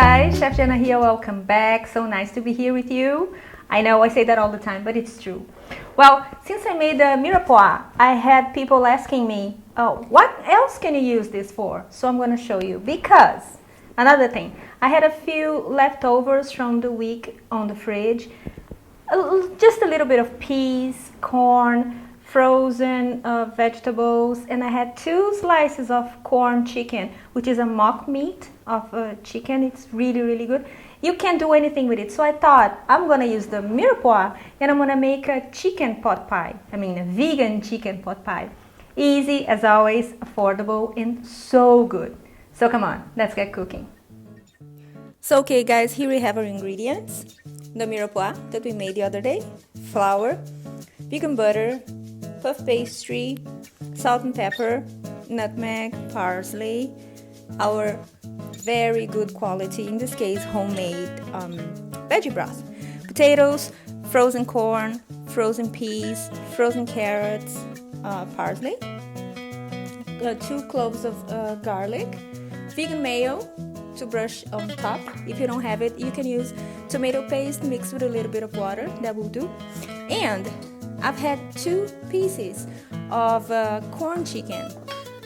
guys, Chef Jana here, welcome back. So nice to be here with you. I know I say that all the time, but it's true. Well, since I made the Mirepoix, I had people asking me, oh, what else can you use this for? So I'm going to show you, because another thing, I had a few leftovers from the week on the fridge. Just a little bit of peas, corn, frozen vegetables, and I had 2 slices of Quorn chicken, which is a mock meat of chicken. It's really good. You can't do anything with it, so I thought I'm gonna use the Mirepoix and I'm gonna make a chicken pot pie. I mean a vegan chicken pot pie. Easy as always, affordable, and so good. So come on, let's get cooking. So okay guys, here we have our ingredients. The Mirepoix that we made the other day, flour, vegan butter, puff pastry, salt and pepper, nutmeg, parsley, our very good quality, in this case homemade veggie broth, potatoes, frozen corn, frozen peas, frozen carrots, parsley, 2 cloves of garlic, vegan mayo to brush on top. If you don't have it, you can use tomato paste mixed with a little bit of water, that will do. And I've had 2 pieces of Quorn chicken,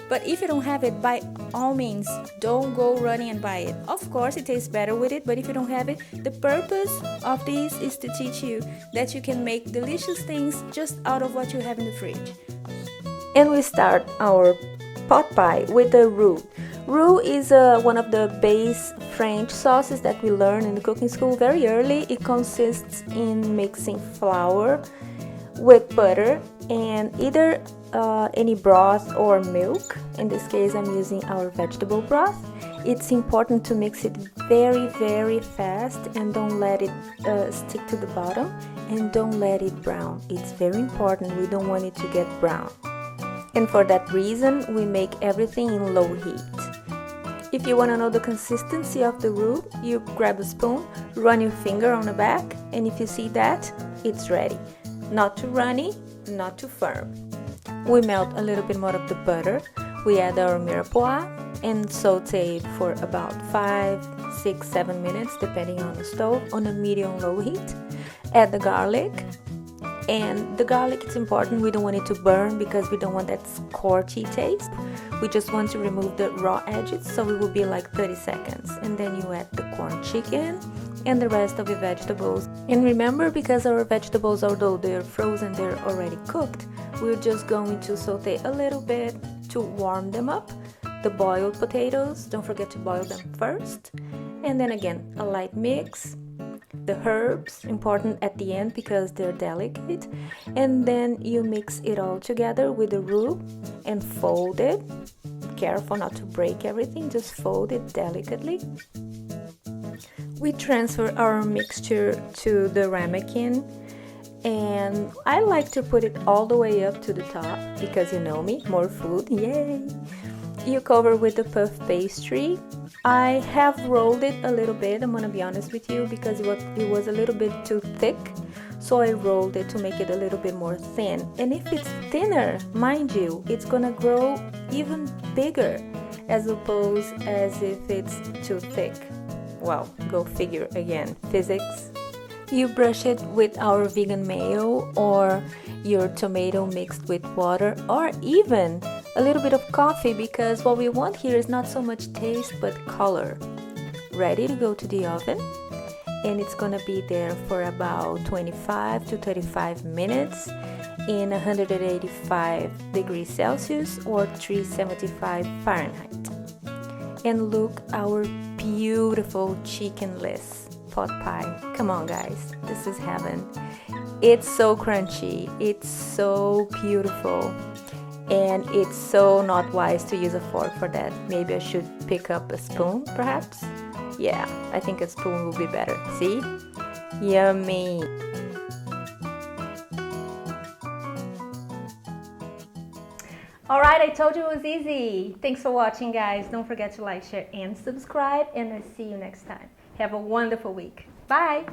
but if you don't have it, by all means, don't go running and buy it. Of course, it tastes better with it, but if you don't have it, the purpose of this is to teach you that you can make delicious things just out of what you have in the fridge. And we start our pot pie with the roux. Roux is one of the base French sauces that we learn in the cooking school very early. It consists in mixing flour with butter and either any broth or milk. In this case, I'm using our vegetable broth. It's important to mix it very fast and don't let it stick to the bottom, and don't let it brown. It's very important. We don't want it to get brown. And for that reason, we make everything in low heat. If you want to know the consistency of the roux, you grab a spoon, run your finger on the back, and if you see that, it's ready. Not too runny, not too firm. We melt a little bit more of the butter. We add our Mirepoix and saute it for about 5, 6, 7 minutes, depending on the stove, on a medium-low heat. Add the garlic. And the garlic, it's important, we don't want it to burn because we don't want that scorchy taste. We just want to remove the raw edges, so it will be like 30 seconds. And then you add the Quorn chicken and the rest of the vegetables. And remember, because our vegetables, although they're frozen, they're already cooked, we're just going to saute a little bit to warm them up. The boiled potatoes, don't forget to boil them first. And then again, a light mix. The herbs, important at the end because they're delicate, and then you mix it all together with the roux and fold it. Careful not to break everything, just fold it delicately. We transfer our mixture to the ramekin, and I like to put it all the way up to the top because you know me, more food, yay! You cover with the puff pastry. I have rolled it a little bit, I'm gonna be honest with you, because it was a little bit too thick, so I rolled it to make it a little bit more thin. And if it's thinner, mind you, it's gonna grow even bigger as opposed as if it's too thick. Well, go figure again, physics. You brush it with our vegan mayo or your tomato mixed with water, or even a little bit of coffee, because what we want here is not so much taste but color. Ready to go to the oven, and it's gonna be there for about 25 to 35 minutes in 185 degrees Celsius or 375 Fahrenheit. And look, our beautiful chickenless pot pie. Come on guys, this is heaven. It's so crunchy, it's so beautiful, and it's so not wise to use a fork for that. Maybe I should pick up a spoon, perhaps? Yeah, I think a spoon will be better. See? Yummy! Alright, I told you it was easy. Thanks for watching, guys. Don't forget to like, share, and subscribe, and I'll see you next time. Have a wonderful week. Bye!